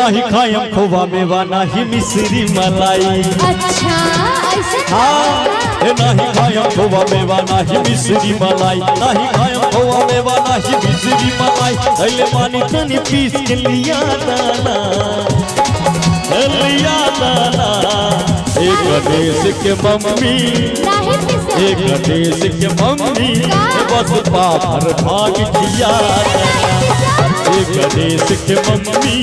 नाही खायम खोवा मेवा नाही मिश्री मलाई। अच्छा ऐसे हाँ नाही खायम खोवा मेवा नाही मिश्री मलाई, नाही खायम खोवा मेवा नहीं मिश्री मलाई। पहले पानी तनी पीस के लिया दाना, लिया दाना। एक गणेश के मम्मी, एक गणेश के मम्मी बस पाभर भाग किया दाना। एक गणेश के मम्मी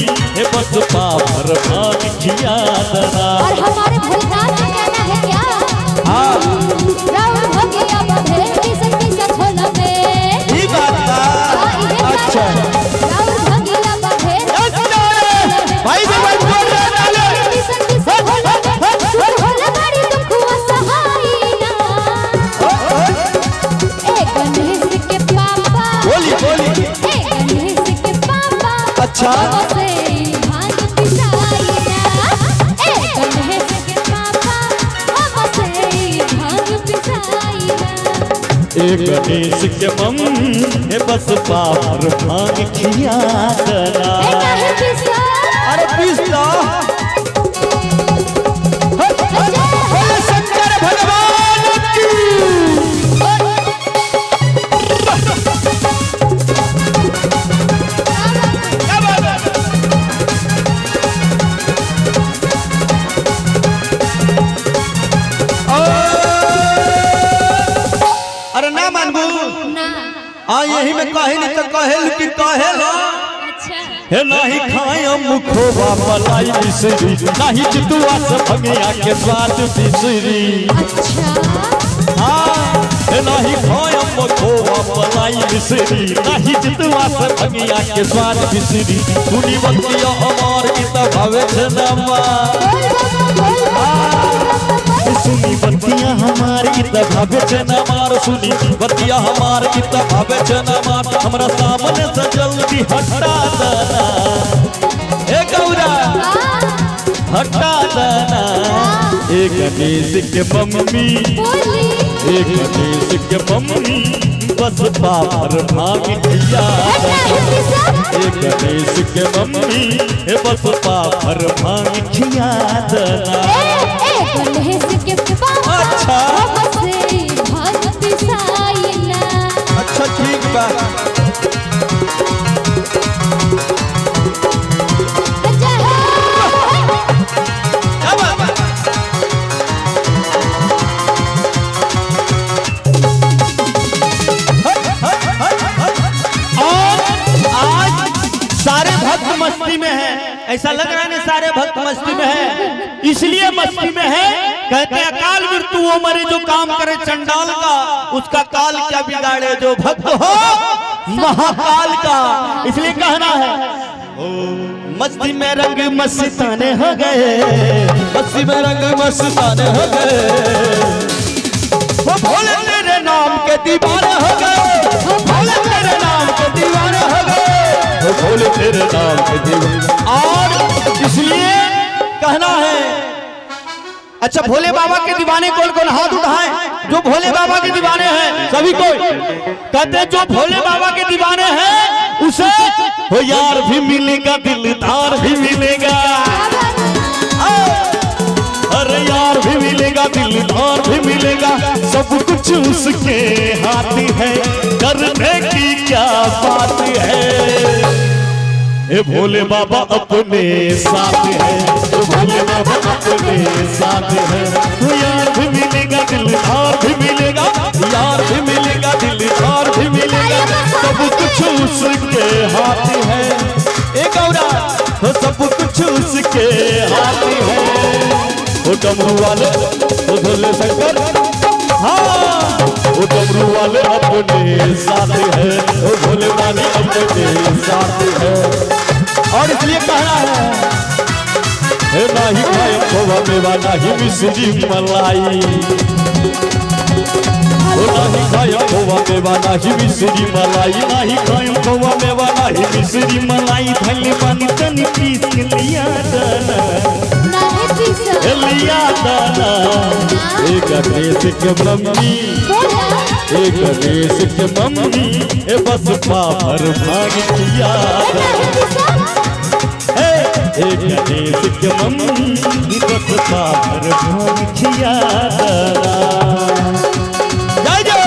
बस पाभर भाग किया दाना। और हमारे भोलेनाथ का कहना है क्या? हाँ राउर हो गया बधे किसन किसन होला में। ये बात था। अच्छा राउर हो गया बधे भाई भी भाई बोल रहे डाले किसन किसन होला में। और होला बड़ी दुखुआ सहायना। एक गणेश के पापा, बोली बोली। एक गणेश के पापा अच्छा से भांग पिसाइना। एक गणेश के पापा से भांग पिसाइना। एक गणेश के मम्मी बस पाभर भाग किया दाना। काहे पिसा? अरे पीस लो। बोले शंकर भगवान की। क्या बात है? अरे ना मानबू ना हाँ यही में कहे नहीं तो कहेल कि कहेला। अच्छा हे नहीं खायम खोवा मलाई मिश्री, नहीं चितुआ से भंगिया के स्वाद मिश्री। अच्छा हाँ हे नहीं खायम खोवा मलाई मिश्री, नहीं चितुआ से भंगिया के स्वाद मिश्री। सुनी बतिया हमार की तब भावे छनमा, सुनी बतिया हमार की तब भावे छनमार। सुनी बतिया हमार की तब भावे छनमार। हमरा सामने से जल्दी हटा देना ए गौरा, हटा देना। एक गणेश के मम्मी, बोली एक गणेश के मम्मी बस पाभर भाग किया काहे पिसा? एक गणेश के मम्मी बस पाभर भाग किया देना। एक गणेश के पापा अच्छा। से भांग पिसाइना। अच्छा ठीक बा। जय हो। और आज सारे भक्त मस्ती में हैं, ऐसा लग रहा है ना सारे भक्त मस्ती में हैं। इसलिए मस्ती में है, कहते हैं अकाल मृत्यु वो मरे जो काम करे चंडाल का, उसका काल क्या बिगाड़े जो भक्त हो महाकाल का। इसलिए कहना है मस्ती में रंग मस्ताने हो गए, मस्ती में रंग मस्ताने हो गए। वो भोले तेरे नाम के दीवाने हो गए, वो भोले तेरे नाम के दीवाने हो गए, वो भोले तेरे नाम के दीवाने। और इसलिए कहना है अच्छा भोले बाबा के दीवाने कौन कौन हाथ उठाएं? जो भोले बाबा के दीवाने हैं सभी कोई कहते हैं जो भोले बाबा के दीवाने हैं उसे हो यार भी मिलेगा, दिलदार भी मिलेगा। अरे यार भी मिलेगा, दिलदार भी मिलेगा। सब कुछ उसके हाथ है, करने की क्या बात है। ए भोले बाबा अपने साथ है, तो भोले बाबा अपने साथ है। तो यार भी मिलेगा, दिलदार भी मिलेगा, यार भी मिलेगा, दिलदार भी मिलेगा। सब कुछ उसके हाथ है ए गौरा, तो सब कुछ उसके हाथ है। वो डमरू वाले वो भोले शंकर, हाँ वो डमरू वाले अपने साथ है, वो भोले वाले अपने साथ है। और इसलिए कहना है नाही खाए खोवा मेवा नाही मिश्री मलाई, नाही खाए खोवा मेवा नाही मिश्री मलाई, नाही खाए खोवा मेवा नाही मिश्री मलाई। धैले पानी तनी पीस के लिया दाना, लिया दाना। एक गणेश के मम्मी, एक गणेश के मम्मी बस पाभर भाग किया। गणेश के मम्मी बस पार भंखिया जय जय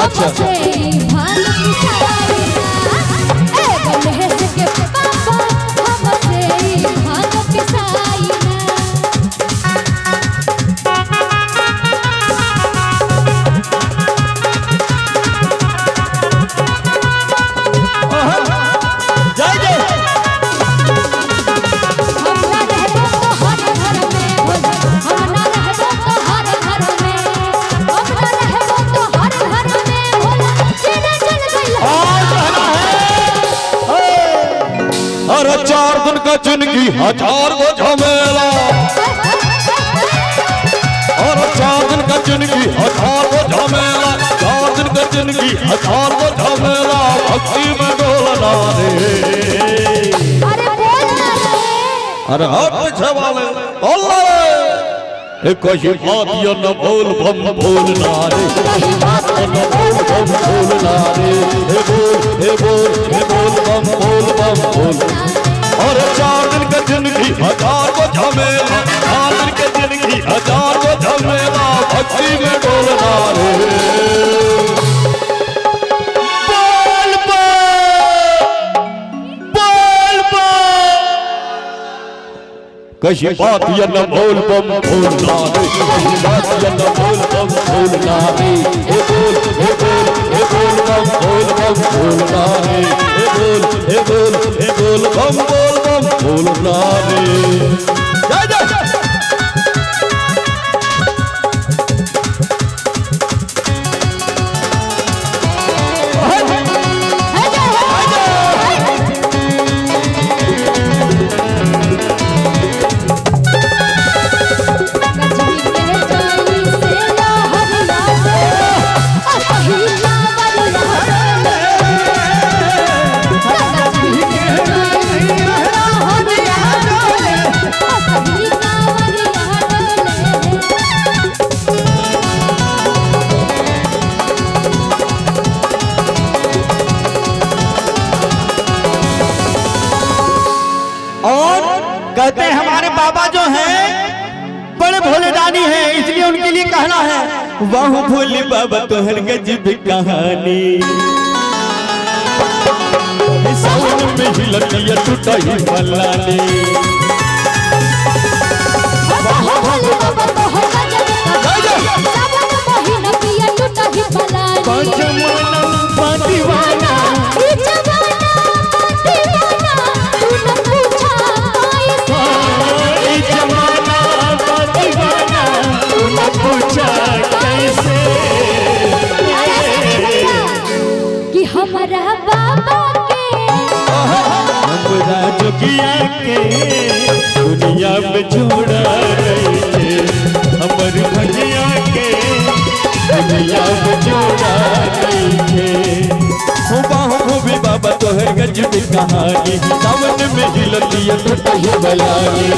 अच्छा जिंदगी हजार वो झमेला और 4 दिन का जिंदगी हजार वो झमेला 4 दिन का जिंदगी हजार वो झमेला भक्ति में डोलना रे अरे हट पीछे वाले बोल कहीं बात या न बोल बम बोलना रे कहीं बात या न बोल बम बोलना रे हे बोल बम बोल और 4 दिन का जिंदगी हजार वो झमेला 4 दिन का जिंदगी हजार वो झमेला भक्ति में डोलना रे बोल कहीं बात या न बोल बम बोलना रे कहीं बात या न बोल बम बोलना रे हे बोल बम बोलना रे हे बोल बम बोलना रे जय जय कहते हैं हमारे बाबा जो हैं बड़े भोले दानी हैं इसलिए उनके लिए कहना है वाह भोले बाबा तोहर गजब कहानी सावन में ही लड़कियां टूटा ही मलानी वाह भोले बाबा तोहर गजब कहानी सावन में ही लड़कियां टूटा ही मलानी दीवाना हमारा बाबा के हमरा जोगिया के दुनिया में छोड़ा रही थे हमर भजिया के दुनिया में छोड़ा रही थे हो बाहु भी बाबा तोहर गजब कहानी सावन में ही ललिया टूटा ही बलानी